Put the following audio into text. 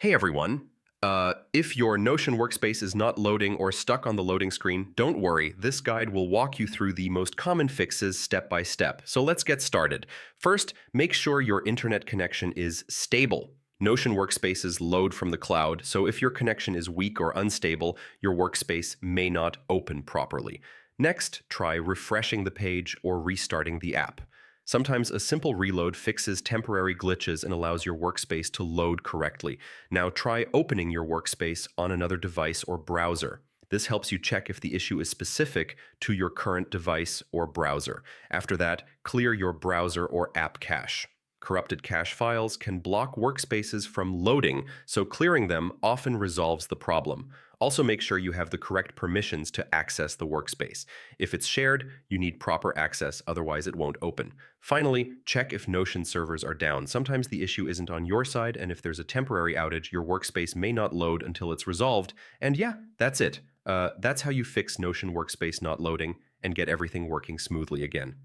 Hey everyone. If your Notion workspace is not loading or stuck on the loading screen, don't worry. This guide will walk you through the most common fixes step by step. So let's get started. First, make sure your internet connection is stable. Notion workspaces load from the cloud, so if your connection is weak or unstable, your workspace may not open properly. Next, try refreshing the page or restarting the app. Sometimes a simple reload fixes temporary glitches and allows your workspace to load correctly. Now try opening your workspace on another device or browser. This helps you check if the issue is specific to your current device or browser. After that, clear your browser or app cache. Corrupted cache files can block workspaces from loading, so clearing them often resolves the problem. Also make sure you have the correct permissions to access the workspace. If it's shared, you need proper access, otherwise it won't open. Finally, check if Notion servers are down. Sometimes the issue isn't on your side, and if there's a temporary outage, your workspace may not load until it's resolved. And yeah, that's it. That's how you fix Notion workspace not loading and get everything working smoothly again.